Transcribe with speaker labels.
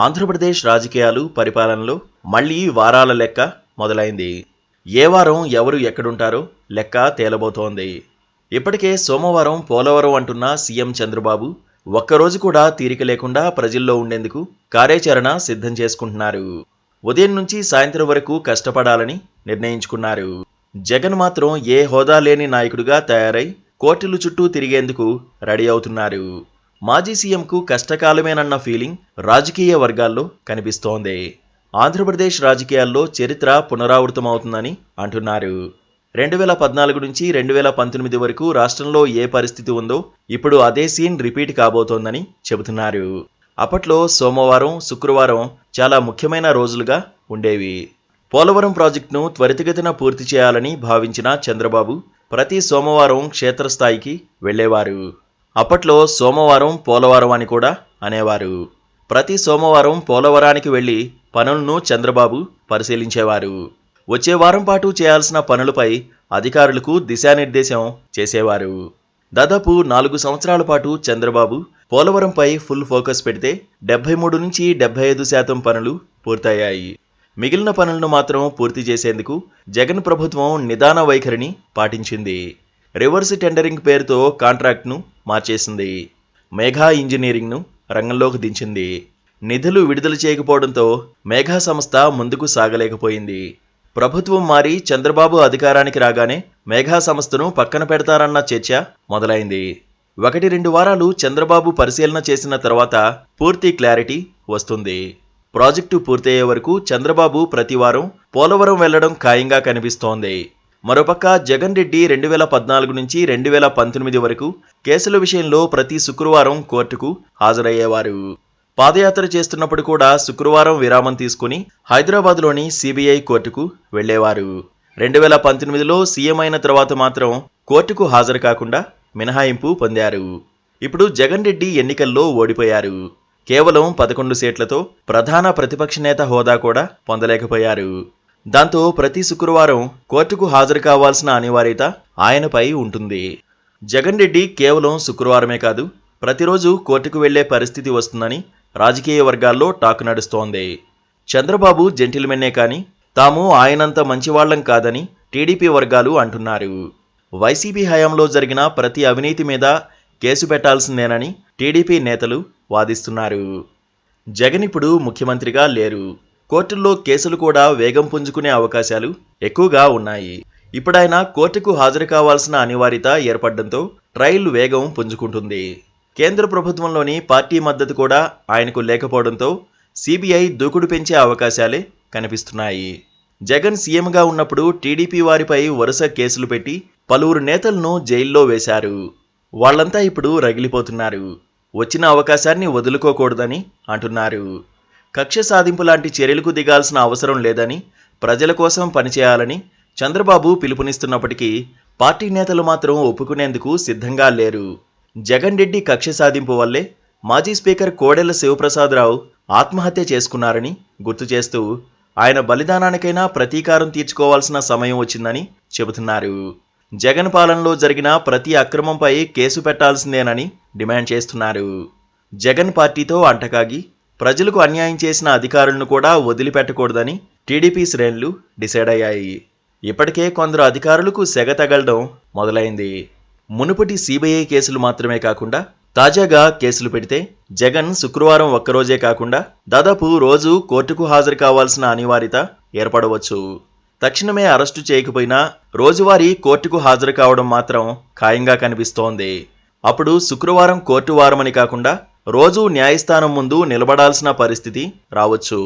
Speaker 1: ఆంధ్రప్రదేశ్ రాజకీయాలు పరిపాలనలో మళ్లీ వారాల లెక్క మొదలైంది. ఏ వారం ఎవరు ఎక్కడుంటారో లెక్క తేలబోతోంది. ఇప్పటికే సోమవారం పోలవరం అంటున్న సీఎం చంద్రబాబు ఒక్కరోజు కూడా తీరిక లేకుండా ప్రజల్లో ఉండేందుకు కార్యాచరణ సిద్ధం చేసుకుంటున్నారు. ఉదయం నుంచి సాయంత్రం వరకు కష్టపడాలని నిర్ణయించుకున్నారు. జగన్ మాత్రం ఏ హోదా లేని నాయకుడిగా తయారై కోర్టుల చుట్టూ తిరిగేందుకు రెడీ అవుతున్నారు. మాజీ సీఎంకు కష్టకాలమేనన్న ఫీలింగ్ రాజకీయ వర్గాల్లో కనిపిస్తోంది. ఆంధ్రప్రదేశ్ రాజకీయాల్లో చరిత్ర పునరావృతమవుతుందని అంటున్నారు. 2014 నుంచి 2019 వరకు రాష్ట్రంలో ఏ పరిస్థితి ఉందో ఇప్పుడు అదే సీన్ రిపీట్ కాబోతోందని చెబుతున్నారు. అప్పట్లో సోమవారం, శుక్రవారం చాలా ముఖ్యమైన రోజులుగా ఉండేవి. పోలవరం ప్రాజెక్టును త్వరితగతిన పూర్తి చేయాలని భావించిన చంద్రబాబు ప్రతి సోమవారం క్షేత్రస్థాయికి వెళ్లేవారు. అప్పట్లో సోమవారం పోలవరం అని కూడా అనేవారు. ప్రతి సోమవారం పోలవరానికి వెళ్లి పనులను చంద్రబాబు పరిశీలించేవారు. వచ్చే వారం పాటు చేయాల్సిన పనులపై అధికారులకు దిశానిర్దేశం చేసేవారు. దాదాపు 4 సంవత్సరాల పాటు చంద్రబాబు పోలవరంపై ఫుల్ ఫోకస్ పెడితే 73 నుంచి 75% పనులు పూర్తయ్యాయి. మిగిలిన పనులను మాత్రం పూర్తి చేసేందుకు జగన్ ప్రభుత్వం నిదాన వైఖరిని పాటించింది. రివర్స్ టెండరింగ్ పేరుతో కాంట్రాక్ట్ను మార్చేసింది. మేఘా ఇంజనీరింగ్ను రంగంలోకి దించింది. నిధులు విడుదల చేయకపోవడంతో మేఘా సంస్థ ముందుకు సాగలేకపోయింది. ప్రభుత్వం మారి చంద్రబాబు అధికారానికి రాగానే మేఘా సంస్థను పక్కన పెడతారన్న చర్చ మొదలైంది. 1-2 వారాలు చంద్రబాబు పరిశీలన చేసిన తర్వాత పూర్తి క్లారిటీ వస్తుంది. ప్రాజెక్టు పూర్తయ్యే వరకు చంద్రబాబు ప్రతి వారం పోలవరం వెళ్లడం ఖాయంగా కనిపిస్తోంది. మరోపక్క జగన్ రెడ్డి 2014 నుంచి 2019 వరకు కేసుల విషయంలో ప్రతి శుక్రవారం కోర్టుకు హాజరయ్యేవారు. పాదయాత్ర చేస్తున్నప్పుడు కూడా శుక్రవారం విరామం తీసుకుని హైదరాబాద్లోని సిబిఐ కోర్టుకు వెళ్లేవారు. 2019లో సీఎం అయిన తర్వాత మాత్రం కోర్టుకు హాజరు కాకుండా మినహాయింపు పొందారు. ఇప్పుడు జగన్ రెడ్డి ఎన్నికల్లో ఓడిపోయారు. కేవలం 11 సీట్లతో ప్రధాన ప్రతిపక్ష నేత హోదా కూడా పొందలేకపోయారు. దాంతో ప్రతి శుక్రవారం కోర్టుకు హాజరు కావాల్సిన అనివార్యత ఆయనపై ఉంటుంది. జగన్ రెడ్డి కేవలం శుక్రవారమే కాదు, ప్రతిరోజు కోర్టుకు వెళ్లే పరిస్థితి వస్తుందని రాజకీయ వర్గాల్లో టాక్ నడుస్తోంది. చంద్రబాబు జెంటిల్మెన్నే కానీ తాము ఆయనంత మంచివాళ్లం కాదని టీడీపీ వర్గాలు అంటున్నారు. వైసీపీ హయాంలో జరిగిన ప్రతి అవినీతి మీద కేసు పెట్టాల్సిందేనని టీడీపీ నేతలు వాదిస్తున్నారు. జగన్ ఇప్పుడు ముఖ్యమంత్రిగా లేరు. కోర్టుల్లో కేసులు కూడా వేగం పుంజుకునే అవకాశాలు ఎక్కువగా ఉన్నాయి. ఇప్పుడాయన కోర్టుకు హాజరు కావాల్సిన అనివార్యత ఏర్పడడంతో ట్రయల్ వేగం పుంజుకుంటుంది. కేంద్ర ప్రభుత్వంలోని పార్టీ మద్దతు కూడా ఆయనకు లేకపోవడంతో సిబిఐ దూకుడు పెంచే అవకాశాలే కనిపిస్తున్నాయి. జగన్ సీఎంగా ఉన్నప్పుడు టీడీపీ వారిపై వరుస కేసులు పెట్టి పలువురు నేతలను జైల్లో వేశారు. వాళ్లంతా ఇప్పుడు రగిలిపోతున్నారు. వచ్చిన అవకాశాన్ని వదులుకోకూడదని అంటున్నారు. కక్ష సాధింపు లాంటి చర్యలకు దిగాల్సిన అవసరం లేదని, ప్రజల కోసం పనిచేయాలని చంద్రబాబు పిలుపునిస్తున్నప్పటికీ పార్టీ నేతలు మాత్రం ఒప్పుకునేందుకు సిద్ధంగా లేరు. జగన్ రెడ్డి కక్ష సాధింపు వల్లే మాజీ స్పీకర్ కోడెల శివప్రసాదరావు ఆత్మహత్య చేసుకున్నారని గుర్తు చేస్తూ ఆయన బలిదానానికైనా ప్రతీకారం తీర్చుకోవాల్సిన సమయం వచ్చిందని చెబుతున్నారు. జగన్ పాలనలో జరిగిన ప్రతి అక్రమంపై కేసు పెట్టాల్సిందేనని డిమాండ్ చేస్తున్నారు. జగన్ పార్టీతో అంటకాగి ప్రజలకు అన్యాయం చేసిన అధికారులను కూడా వదిలిపెట్టకూడదని టీడీపీ శ్రేణులు డిసైడ్ అయ్యాయి. ఇప్పటికే కొందరు అధికారులకు సెగ తగలడం మొదలైంది. మునుపటి సిబిఐ కేసులు మాత్రమే కాకుండా తాజాగా కేసులు పెడితే జగన్ శుక్రవారం ఒక్కరోజే కాకుండా దాదాపు రోజు కోర్టుకు హాజరు కావాల్సిన అనివార్యత ఏర్పడవచ్చు. తక్షణమే అరెస్టు చేయకపోయినా రోజువారీ కోర్టుకు హాజరు కావడం మాత్రం ఖాయంగా కనిపిస్తోంది. అప్పుడు శుక్రవారం కోర్టు వారమని కాకుండా రోజూ న్యాయస్థానం ముందు నిలబడాల్సిన పరిస్థితి రావచ్చు.